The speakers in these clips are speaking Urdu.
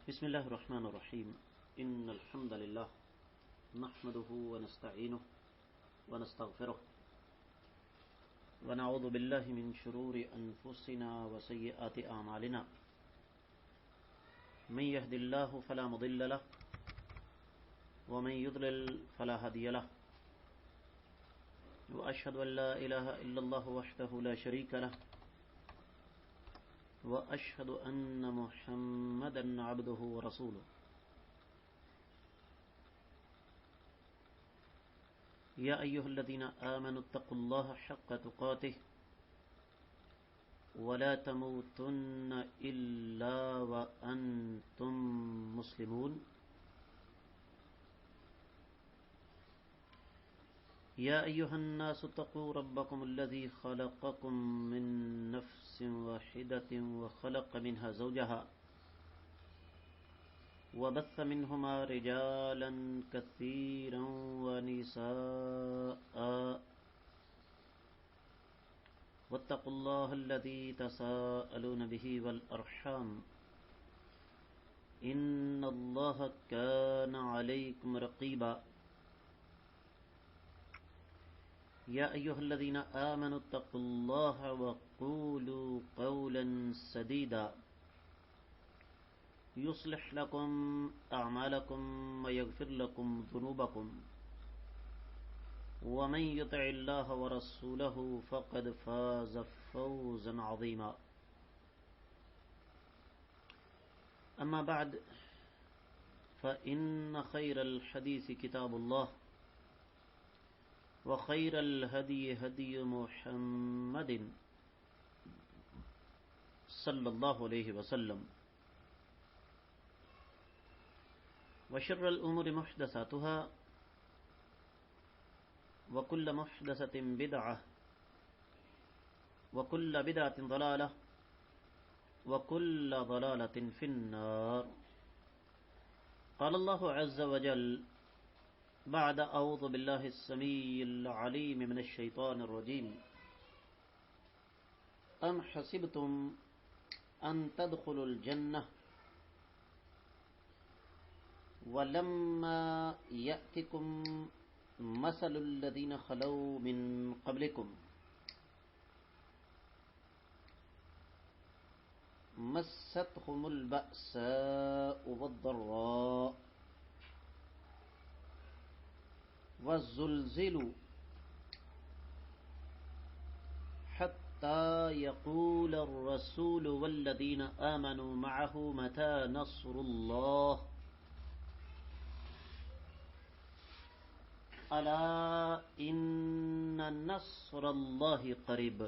بسم الله الرحمن الرحيم إن الحمد لله نحمده ونستعينه ونستغفره ونعوذ بالله من شرور أنفسنا وسيئات أعمالنا من يهد الله فلا مضل له ومن يضلل فلا هادي له وأشهد أن لا إله إلا الله وحده لا شريك له وأشهد أن محمدا عبده ورسوله يا أيها الذين آمنوا اتقوا الله حق تقاته ولا تموتن إلا وأنتم مسلمون يا أيها الناس اتقوا ربكم الذي خلقكم من نفس واحدة وخلق منها زوجها وبث منهما رجالا كثيرا ونساء واتقوا الله الذي تساءلون به والأرحام إن الله كان عليكم رقيبا يا أيها الذين آمنوا اتقوا الله وقولوا قولا سديدا يصلح لكم أعمالكم ويغفر لكم ذنوبكم ومن يطع الله ورسوله فقد فاز فوزا عظيما أما بعد فإن خير الحديث كتاب الله وخير الهدي هدي محمد صلى الله عليه وسلم وشر الأمور محدثاتها وكل محدثة بدعة وكل بدعة ضلالة وكل ضلالة في النار. قال الله عز وجل بعد أعوذ بالله السميع العليم من الشيطان الرجيم أم حسبتم أن تدخلوا الجنة ولما يأتكم مثل الذين خلوا من قبلكم مستهم البأساء والضراء وزلزلوا حتى يقول الرسول والذين آمنوا معه متى نصر الله ألا إن نصر الله قریب.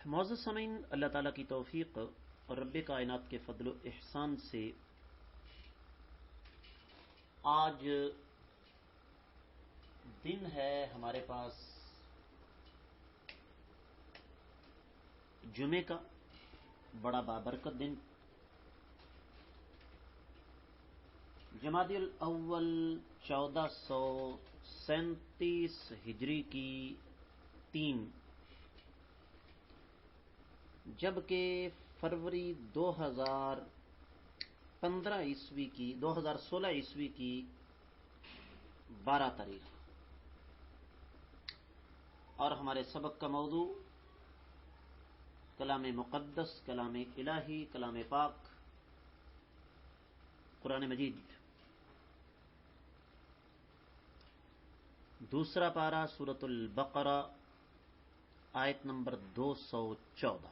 معزز سامعین، اللہ تعالیٰ کی توفیق اور رب کائنات کے فضل و احسان سے آج دن ہے ہمارے پاس جمعے کا، بڑا بابرکت دن، جمادی الاول 1437 ہجری کی 3، جبکہ فروری 2016 عیسوی کی 12 تاریخ، اور ہمارے سبق کا موضوع کلام مقدس، کلام الہی، کلام پاک، قرآن مجید، دوسرا پارہ سورۃ البقرہ، آیت نمبر 214.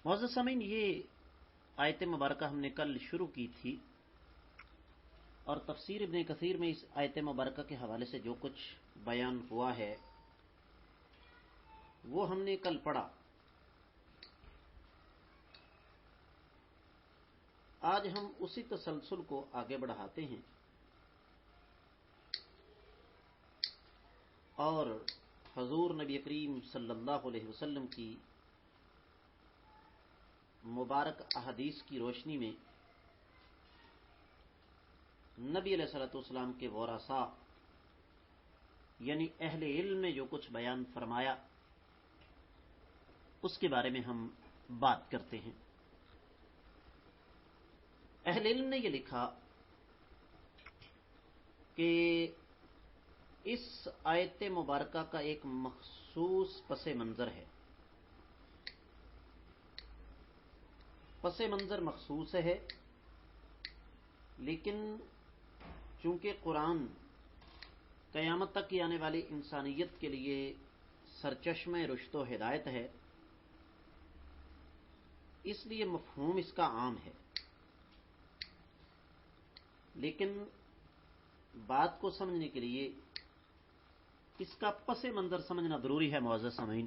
معزز سامعین، یہ آیت مبارکہ ہم نے کل شروع کی تھی، اور تفسیر ابن کثیر میں اس آیت مبارکہ کے حوالے سے جو کچھ بیان ہوا ہے وہ ہم نے کل پڑھا. آج ہم اسی تسلسل کو آگے بڑھاتے ہیں اور حضور نبی کریم صلی اللہ علیہ وسلم کی مبارک احادیث کی روشنی میں نبی علیہ الصلوۃ والسلام کے ورثاء یعنی اہل علم نے جو کچھ بیان فرمایا اس کے بارے میں ہم بات کرتے ہیں۔ اہل علم نے یہ لکھا کہ اس آیت مبارکہ کا ایک مخصوص پس منظر ہے۔ پس منظر مخصوص ہے، لیکن چونکہ قرآن قیامت تک کی آنے والی انسانیت کے لیے سرچشمہ رشد و ہدایت ہے، اس لیے مفہوم اس کا عام ہے، لیکن بات کو سمجھنے کے لیے اس کا پس منظر سمجھنا ضروری ہے معزز سامعین۔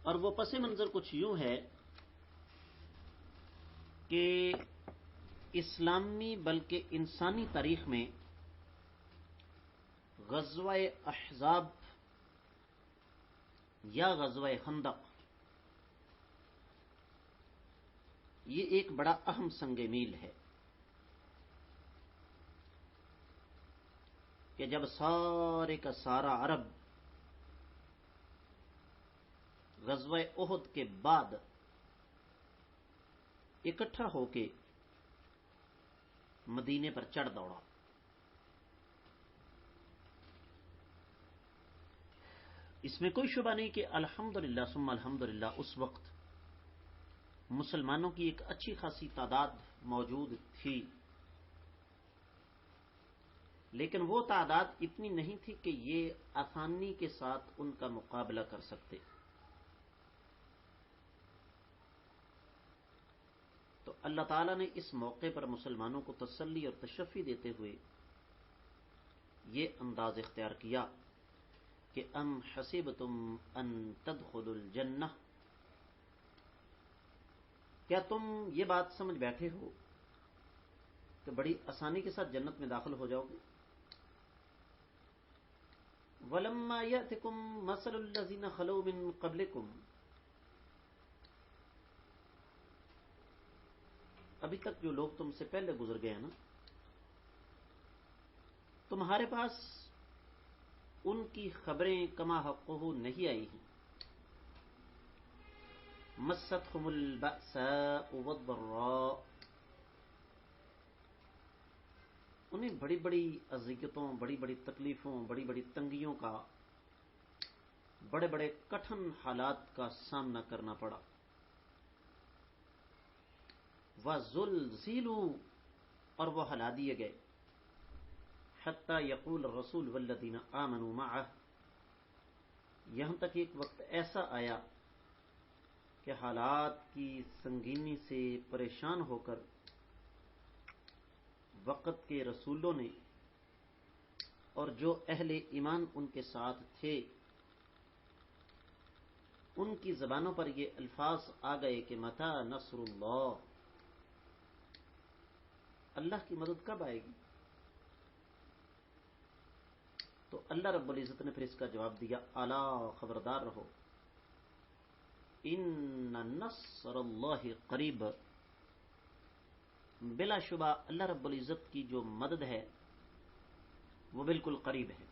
اور وہ پس منظر کچھ یوں ہے کہ اسلامی بلکہ انسانی تاریخ میں غزوہ احزاب یا غزوہ خندق یہ ایک بڑا اہم سنگ میل ہے کہ جب سارے کا سارا عرب غزوہ احد کے بعد اکٹھا ہو کے مدینے پر چڑھ دوڑا۔ اس میں کوئی شبہ نہیں کہ الحمدللہ ثم الحمدللہ اس وقت مسلمانوں کی ایک اچھی خاصی تعداد موجود تھی، لیکن وہ تعداد اتنی نہیں تھی کہ یہ آسانی کے ساتھ ان کا مقابلہ کر سکتے۔ تو اللہ تعالیٰ نے اس موقع پر مسلمانوں کو تسلی اور تشفی دیتے ہوئے یہ انداز اختیار کیا کہ ام حسبتم ان تدخلوا الجنہ، کیا تم یہ بات سمجھ بیٹھے ہو کہ بڑی آسانی کے ساتھ جنت میں داخل ہو جاؤ گے؟ وَلَمَّا يَأْتِكُمْ مَثَلُ الَّذِينَ خَلَوْا مِن قَبْلِكُمْ، ابھی تک جو لوگ تم سے پہلے گزر گئے ہیں نا، تمہارے پاس ان کی خبریں کما حقہ نہیں آئی ہیں۔ مستهم البأساء والضراء، انہیں بڑی بڑی اذیتوں، بڑی بڑی تکلیفوں، بڑی بڑی تنگیوں کا، بڑے بڑے کٹھن حالات کا سامنا کرنا پڑا۔ وَزُلْزِلُوا، اور وہ ہلا دیے گئے۔ حَتَّى يَقُولَ الرَّسُولُ وَالَّذِينَ آمَنُوا مَعَهُ، یہاں تک ایک وقت ایسا آیا کہ حالات کی سنگینی سے پریشان ہو کر وقت کے رسولوں نے اور جو اہل ایمان ان کے ساتھ تھے ان کی زبانوں پر یہ الفاظ آ گئے کہ متی نصر اللہ، اللہ کی مدد کب آئے گی؟ تو اللہ رب العزت نے پھر اس کا جواب دیا، الا خبردار رہو، ان نصر اللہ قریب، بلا شبہ اللہ رب العزت کی جو مدد ہے وہ بالکل قریب ہے۔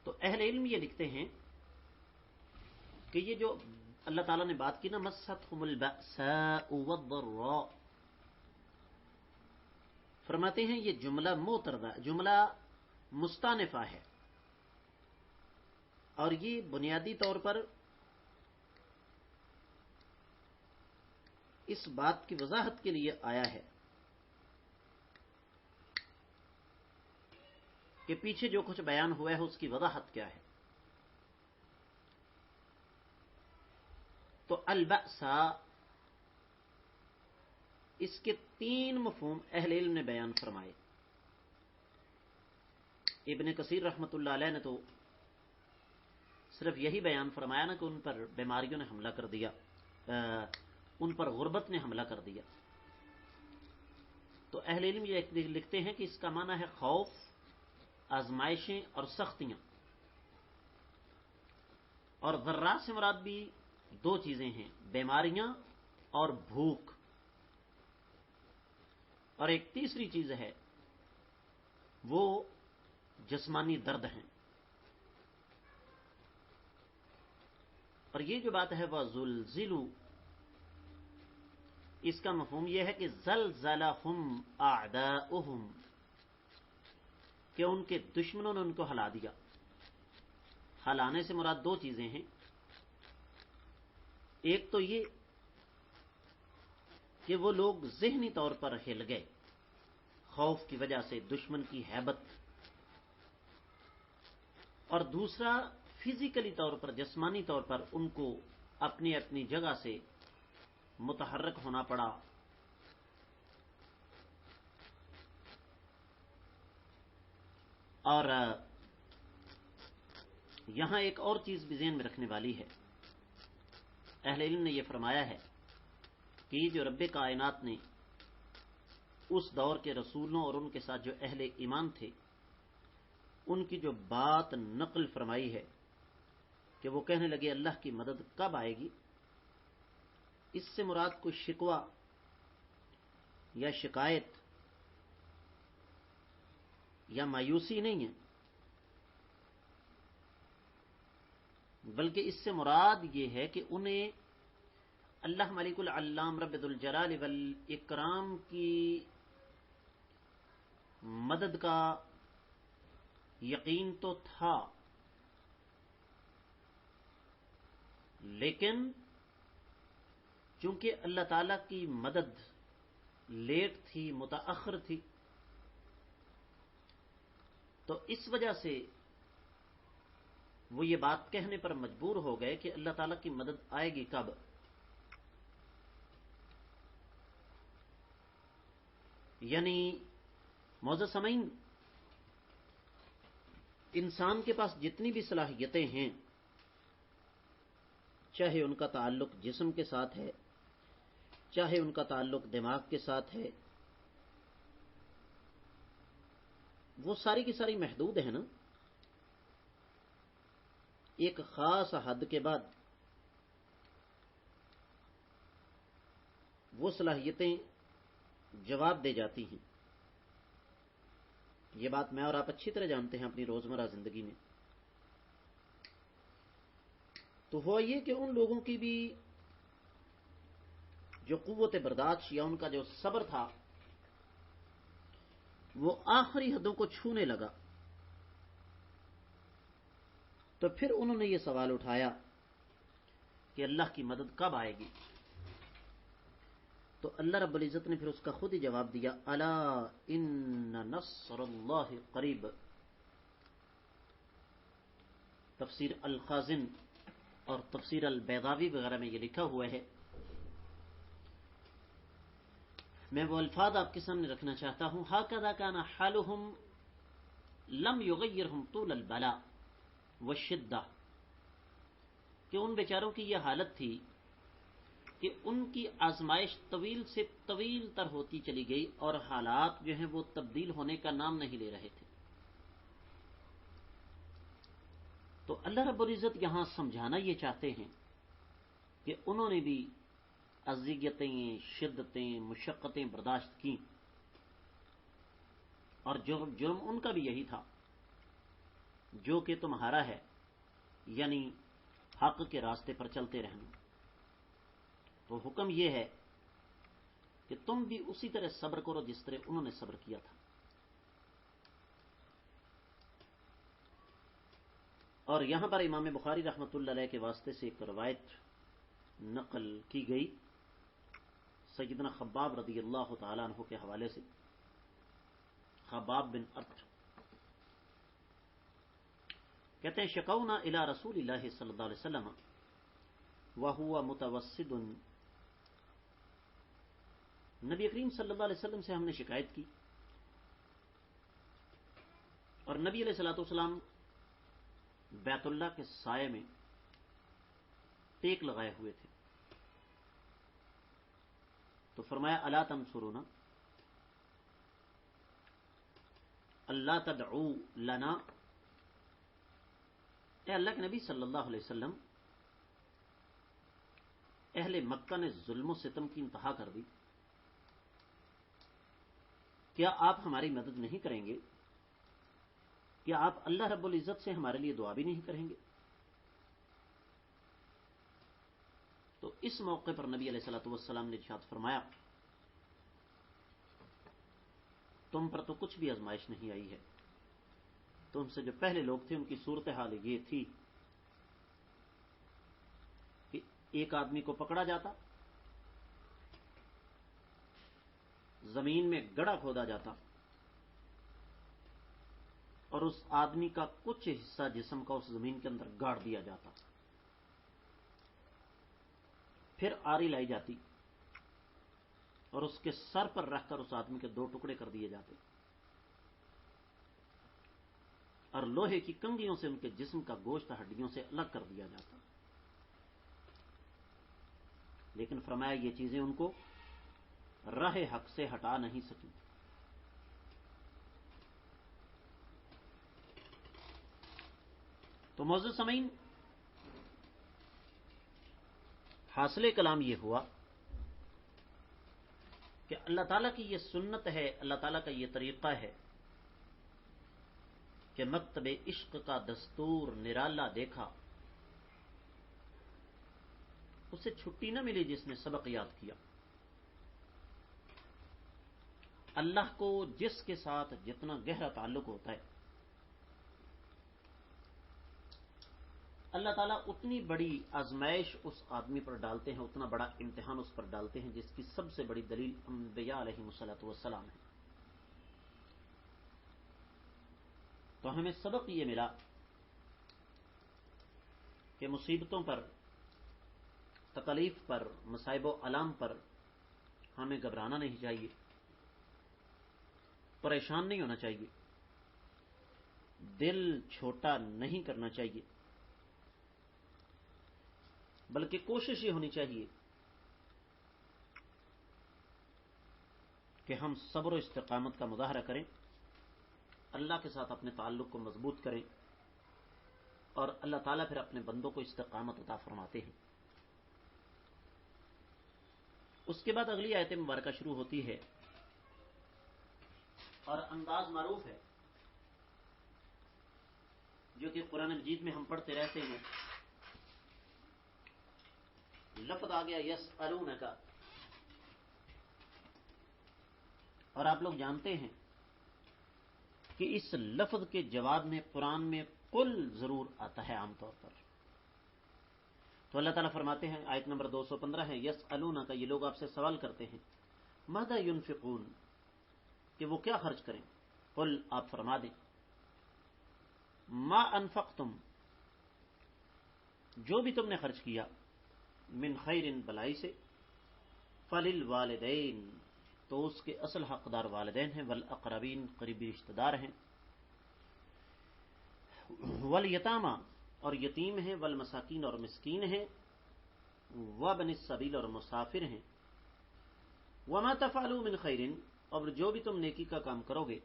تو اہل علم یہ لکھتے ہیں کہ یہ جو اللہ تعالیٰ نے بات کی نا، مستهم البأساء والضراء، فرماتے ہیں یہ جملہ معترضہ، جملہ مستانفہ ہے، اور یہ بنیادی طور پر اس بات کی وضاحت کے لیے آیا ہے کہ پیچھے جو کچھ بیان ہوا ہے اس کی وضاحت کیا ہے۔ تو البأسا، اس کے تین مفہوم اہل علم نے بیان فرمائے۔ ابن کثیر رحمۃ اللہ علیہ نے تو صرف یہی بیان فرمایا نا کہ ان پر بیماریوں نے حملہ کر دیا، ان پر غربت نے حملہ کر دیا۔ تو اہل علم یہ لکھتے ہیں کہ اس کا معنی ہے خوف، آزمائشیں اور سختیاں۔ اور ذرا سے مراد بھی دو چیزیں ہیں، بیماریاں اور بھوک، اور ایک تیسری چیز ہے وہ جسمانی درد ہیں. اور یہ جو بات ہے وہ زلزلو، اس کا مفہوم یہ ہے کہ زلزلہم اعداؤہم، کہ ان کے دشمنوں نے ان کو ہلا دیا. ہلانے سے مراد دو چیزیں ہیں. ایک تو یہ کہ وہ لوگ ذہنی طور پر ہل گئے خوف کی وجہ سے، دشمن کی ہیبت. اور دوسرا فزیکلی طور پر، جسمانی طور پر ان کو اپنی اپنی جگہ سے متحرک ہونا پڑا. اور یہاں ایک اور چیز بھی ذہن میں رکھنے والی ہے. اہل علم نے یہ فرمایا ہے کہ یہ جو رب کائنات نے اس دور کے رسولوں اور ان کے ساتھ جو اہل ایمان تھے ان کی جو بات نقل فرمائی ہے کہ وہ کہنے لگے اللہ کی مدد کب آئے گی، اس سے مراد کوئی شکوہ یا شکایت یا مایوسی نہیں ہے، بلکہ اس سے مراد یہ ہے کہ انہیں اللہ ملک العلام رب ذوالجلال والاکرام کی مدد کا یقین تو تھا، لیکن چونکہ اللہ تعالی کی مدد لیٹ تھی، متاخر تھی، تو اس وجہ سے وہ یہ بات کہنے پر مجبور ہو گئے کہ اللہ تعالیٰ کی مدد آئے گی کب. یعنی معزز سامعین، انسان کے پاس جتنی بھی صلاحیتیں ہیں، چاہے ان کا تعلق جسم کے ساتھ ہے، چاہے ان کا تعلق دماغ کے ساتھ ہے، وہ ساری کی ساری محدود ہیں نا. ایک خاص حد کے بعد وہ صلاحیتیں جواب دے جاتی ہیں. یہ بات میں اور آپ اچھی طرح جانتے ہیں اپنی روزمرہ زندگی میں. تو ہوا یہ کہ ان لوگوں کی بھی جو قوت برداشت یا ان کا جو صبر تھا وہ آخری حدوں کو چھونے لگا. تو پھر انہوں نے یہ سوال اٹھایا کہ اللہ کی مدد کب آئے گی. تو اللہ رب العزت نے پھر اس کا خود ہی جواب دیا، الا ان نصر اللہ قریب. تفسیر الخازن اور تفسیر البیضاوی وغیرہ میں یہ لکھا ہوا ہے. میں وہ الفاظ آپ کے سامنے رکھنا چاہتا ہوں. ہاکذا کان حالہم لم یغیرہم طول البلاء والشدہ، کہ ان بیچاروں کی یہ حالت تھی کہ ان کی آزمائش طویل سے طویل تر ہوتی چلی گئی اور حالات جو ہیں وہ تبدیل ہونے کا نام نہیں لے رہے تھے. تو اللہ رب العزت یہاں سمجھانا یہ چاہتے ہیں کہ انہوں نے بھی اذیتیں، شدتیں، مشقتیں برداشت کی، اور جرم ان کا بھی یہی تھا جو کہ تمہارا ہے، یعنی حق کے راستے پر چلتے رہنا. تو حکم یہ ہے کہ تم بھی اسی طرح صبر کرو جس طرح انہوں نے صبر کیا تھا. اور یہاں پر امام بخاری رحمۃ اللہ علیہ کے واسطے سے ایک روایت نقل کی گئی سیدنا خباب رضی اللہ تعالیٰ عنہ کے حوالے سے. خباب بن ارت کہتے ہیں شکونا الی رسول اللہ صلی اللہ علیہ وسلم وہو متوسد. نبی کریم صلی اللہ علیہ وسلم سے ہم نے شکایت کی اور نبی علیہ الصلوۃ والسلام بیت اللہ کے سائے میں ٹیک لگائے ہوئے تھے. تو فرمایا الا تنصرون، اللہ تدعو لنا، اے اللہ کے نبی صلی اللہ علیہ وسلم، اہل مکہ نے ظلم و ستم کی انتہا کر دی، کیا آپ ہماری مدد نہیں کریں گے کہ آپ اللہ رب العزت سے ہمارے لیے دعا بھی نہیں کریں گے؟ تو اس موقع پر نبی علیہ الصلوۃ والسلام نے ارشاد فرمایا تم پر تو کچھ بھی آزمائش نہیں آئی ہے، تم سے جو پہلے لوگ تھے ان کی صورتحال یہ تھی کہ ایک آدمی کو پکڑا جاتا، زمین میں گڑھا کھودا جاتا اور اس آدمی کا کچھ حصہ جسم کا اس زمین کے اندر گاڑ دیا جاتا، پھر آری لائی جاتی اور اس کے سر پر رکھ کر اس آدمی کے 2 ٹکڑے کر دیے جاتے اور لوہے کی کنگھیوں سے ان کے جسم کا گوشت ہڈیوں سے الگ کر دیا جاتا، لیکن فرمایا یہ چیزیں ان کو راہ حق سے ہٹا نہیں سکی۔ تو معزز سامعین، حاصل کلام یہ ہوا کہ اللہ تعالیٰ کی یہ سنت ہے، اللہ تعالیٰ کا یہ طریقہ ہے کہ مکتب عشق کا دستور نرالا دیکھا اسے چھٹی نہ ملی جس نے سبق یاد کیا۔ اللہ کو جس کے ساتھ جتنا گہرا تعلق ہوتا ہے اللہ تعالیٰ اتنی بڑی آزمائش اس آدمی پر ڈالتے ہیں، اتنا بڑا امتحان اس پر ڈالتے ہیں، جس کی سب سے بڑی دلیل انبیاء علیہم الصلوۃ والسلام ہے۔ تو ہمیں سبق یہ ملا کہ مصیبتوں پر، تکلیف پر، مصائب و آلام پر ہمیں گھبرانا نہیں چاہیے، پریشان نہیں ہونا چاہیے، دل چھوٹا نہیں کرنا چاہیے، بلکہ کوشش یہ ہونی چاہیے کہ ہم صبر و استقامت کا مظاہرہ کریں، اللہ کے ساتھ اپنے تعلق کو مضبوط کریں، اور اللہ تعالیٰ پھر اپنے بندوں کو استقامت عطا فرماتے ہیں۔ اس کے بعد اگلی آیت مبارکہ شروع ہوتی ہے اور انداز معروف ہے جو کہ قرآن مجید میں ہم پڑھتے رہتے ہیں، لفظ آ گیا یسألونک، اور آپ لوگ جانتے ہیں کہ اس لفظ کے جواب میں قرآن میں قل ضرور آتا ہے عام طور پر۔ تو اللہ تعالیٰ فرماتے ہیں، آیت نمبر 215 ہے، یسألونک، یہ لوگ آپ سے سوال کرتے ہیں، ماذا ينفقون، کہ وہ کیا خرچ کریں، قل، آپ فرما دیں، ما انفقتم، جو بھی تم نے خرچ کیا، من خیر، بلائی سے، فللوالدین، تو اس کے اصل حقدار والدین ہیں، والاقربین، قریبی رشتہ دار ہیں، والیتامى، اور یتیم ہیں، والمساکین، اور مسکین ہیں، وابن السبیل، اور مسافر ہیں، وما تفعلوا من خیر، اور جو بھی تم نیکی کا کام کرو گے،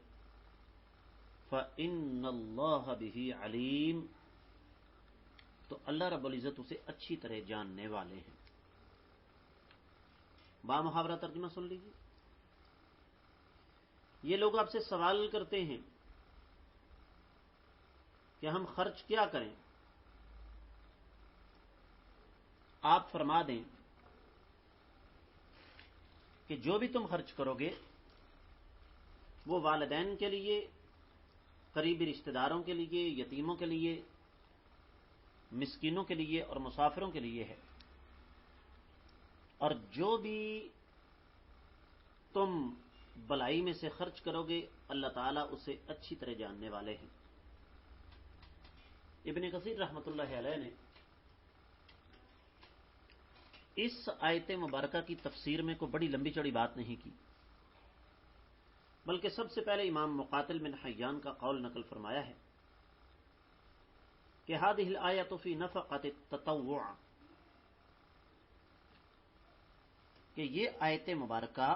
فإن اللہ بہ علیم، تو اللہ رب العزت اسے اچھی طرح جاننے والے ہیں۔ با محاورہ ترجمہ سن لیجیے۔ یہ لوگ آپ سے سوال کرتے ہیں کہ ہم خرچ کیا کریں، آپ فرما دیں کہ جو بھی تم خرچ کرو گے وہ والدین کے لیے، قریبی رشتہ داروں کے لیے، یتیموں کے لیے، مسکینوں کے لیے اور مسافروں کے لیے ہے، اور جو بھی تم بلائی میں سے خرچ کرو گے اللہ تعالیٰ اسے اچھی طرح جاننے والے ہیں۔ ابن کثیر رحمۃ اللہ علیہ نے اس آیت مبارکہ کی تفسیر میں کوئی بڑی لمبی چوڑی بات نہیں کی، بلکہ سب سے پہلے امام مقاتل بن حیان کا قول نقل فرمایا ہے کہ هذه الآیۃ فی نفقۃ التطوع، کہ یہ آیت مبارکہ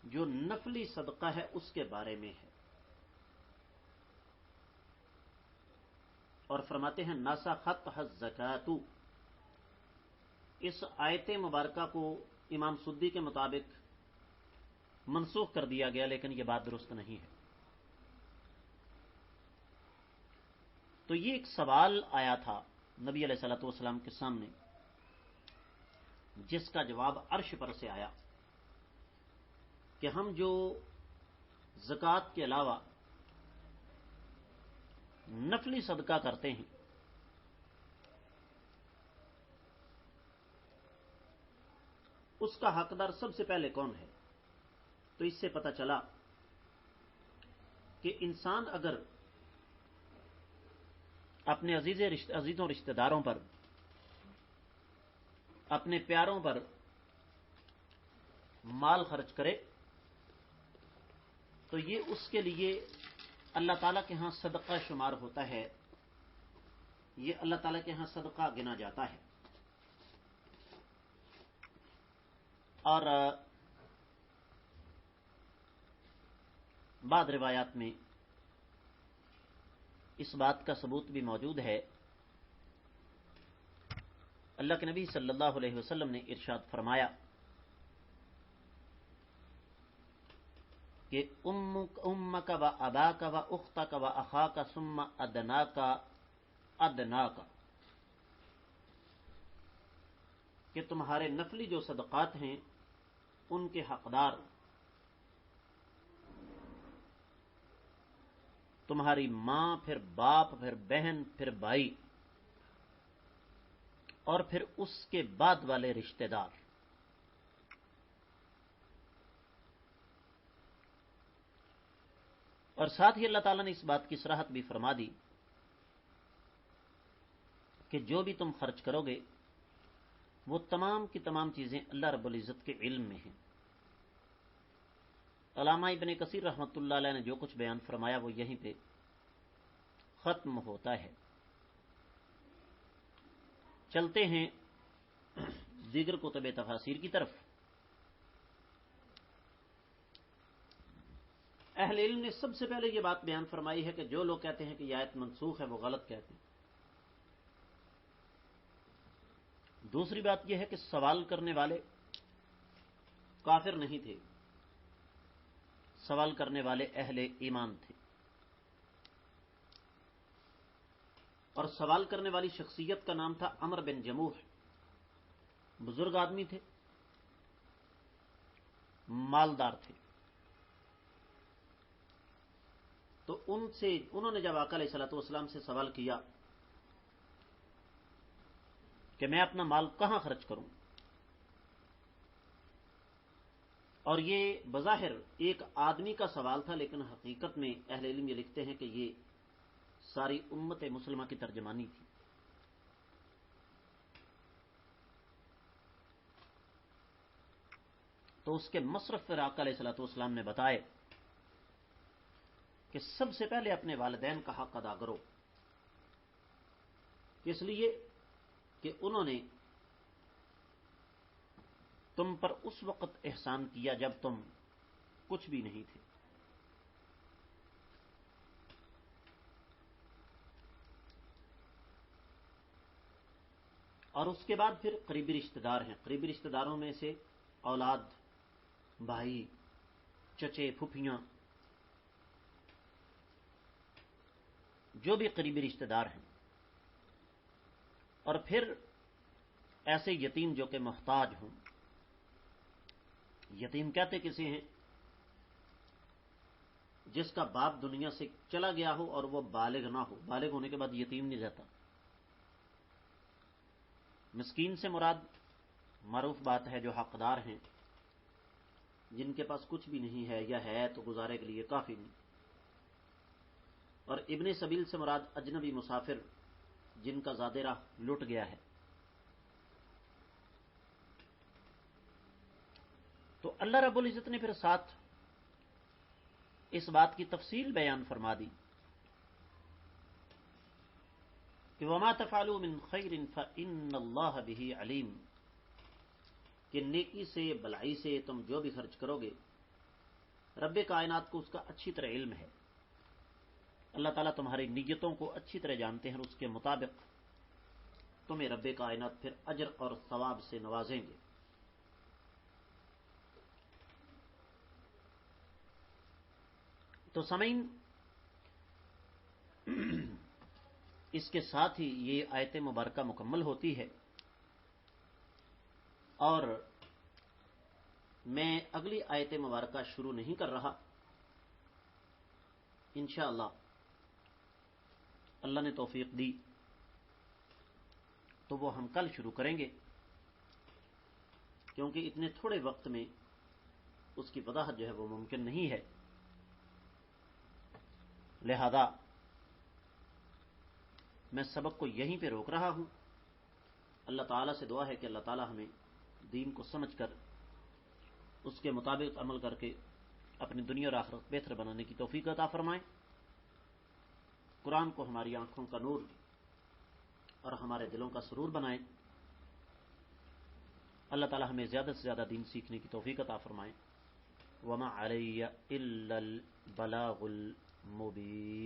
جو نفلی صدقہ ہے اس کے بارے میں ہے، اور فرماتے ہیں ناسختھا الزکاۃ، اس آیت مبارکہ کو امام سدی کے مطابق منسوخ کر دیا گیا، لیکن یہ بات درست نہیں ہے۔ تو یہ ایک سوال آیا تھا نبی علیہ الصلوۃ والسلام کے سامنے، جس کا جواب عرش پر سے آیا کہ ہم جو زکوٰۃ کے علاوہ نفلی صدقہ کرتے ہیں اس کا حقدار سب سے پہلے کون ہے؟ تو اس سے پتہ چلا کہ انسان اگر اپنے عزیزوں رشتہ داروں پر، اپنے پیاروں پر مال خرچ کرے تو یہ اس کے لیے اللہ تعالیٰ کے ہاں صدقہ شمار ہوتا ہے، یہ اللہ تعالیٰ کے ہاں صدقہ گنا جاتا ہے۔ اور بعض روایات میں اس بات کا ثبوت بھی موجود ہے۔ اللہ کے نبی صلی اللہ علیہ وسلم نے ارشاد فرمایا کہ امک و اباک و اختک و اخاک ثم ادناک ادناک، کہ تمہارے نفلی جو صدقات ہیں ان کے حقدار تمہاری ماں، پھر باپ، پھر بہن، پھر بھائی، اور پھر اس کے بعد والے رشتہ دار۔ اور ساتھ ہی اللہ تعالیٰ نے اس بات کی صراحت بھی فرما دی کہ جو بھی تم خرچ کرو گے وہ تمام کی تمام چیزیں اللہ رب العزت کے علم میں ہیں۔ علامہ ابن کثیر رحمۃ اللہ علیہ نے جو کچھ بیان فرمایا وہ یہیں پہ ختم ہوتا ہے۔ چلتے ہیں دیگر کتب تفاسیر کی طرف۔ اہل علم نے سب سے پہلے یہ بات بیان فرمائی ہے کہ جو لوگ کہتے ہیں کہ یہ آیت منسوخ ہے وہ غلط کہتے ہیں۔ دوسری بات یہ ہے کہ سوال کرنے والے کافر نہیں تھے، سوال کرنے والے اہل ایمان تھے، اور سوال کرنے والی شخصیت کا نام تھا عمر بن جموح، بزرگ آدمی تھے، مالدار تھے۔ تو انہوں نے جب آقا علیہ الصلوۃ والسلام سے سوال کیا کہ میں اپنا مال کہاں خرچ کروں، اور یہ بظاہر ایک آدمی کا سوال تھا، لیکن حقیقت میں اہل علم یہ لکھتے ہیں کہ یہ ساری امت مسلمہ کی ترجمانی تھی۔ تو اس کے مصرف پر آقا علیہ الصلوۃ والسلام نے بتائے کہ سب سے پہلے اپنے والدین کا حق ادا کرو، اس لیے کہ انہوں نے تم پر اس وقت احسان کیا جب تم کچھ بھی نہیں تھے۔ اور اس کے بعد پھر قریبی رشتہ دار ہیں، قریبی رشتہ داروں میں سے اولاد، بھائی، چچے، پھپھیاں، جو بھی قریبی رشتہ دار ہیں، اور پھر ایسے یتیم جو کہ محتاج ہوں۔ یتیم کہتے کسی ہیں جس کا باپ دنیا سے چلا گیا ہو اور وہ بالغ نہ ہو، بالغ ہونے کے بعد یتیم نہیں رہتا۔ مسکین سے مراد معروف بات ہے جو حقدار ہیں، جن کے پاس کچھ بھی نہیں ہے یا ہے تو گزارے کے لیے کافی نہیں۔ اور ابن سبیل سے مراد اجنبی مسافر جن کا زاد راہ لٹ گیا ہے۔ تو اللہ رب العزت نے پھر ساتھ اس بات کی تفصیل بیان فرما دی کہ وما تفعلوا من خیر فإن اللہ بہ علیم، کہ نیکی سے، بلائی سے تم جو بھی خرچ کرو گے رب کائنات کو اس کا اچھی طرح علم ہے۔ اللہ تعالیٰ تمہاری نیتوں کو اچھی طرح جانتے ہیں، اور اس کے مطابق تمہیں رب کائنات پھر اجر اور ثواب سے نوازیں گے۔ تو سامعین، اس کے ساتھ ہی یہ آیت مبارکہ مکمل ہوتی ہے، اور میں اگلی آیت مبارکہ شروع نہیں کر رہا، انشاءاللہ اللہ نے توفیق دی تو وہ ہم کل شروع کریں گے، کیونکہ اتنے تھوڑے وقت میں اس کی وضاحت جو ہے وہ ممکن نہیں ہے، لہذا میں سبق کو یہیں پہ روک رہا ہوں۔ اللہ تعالیٰ سے دعا ہے کہ اللہ تعالیٰ ہمیں دین کو سمجھ کر اس کے مطابق عمل کر کے اپنی دنیا اور آخرت بہتر بنانے کی توفیق عطا فرمائیں، قرآن کو ہماری آنکھوں کا نور اور ہمارے دلوں کا سرور بنائیں۔ اللہ تعالیٰ ہمیں زیادہ سے زیادہ دین سیکھنے کی توفیق عطا فرمائیں۔ وما علی الا البلاغ المبین۔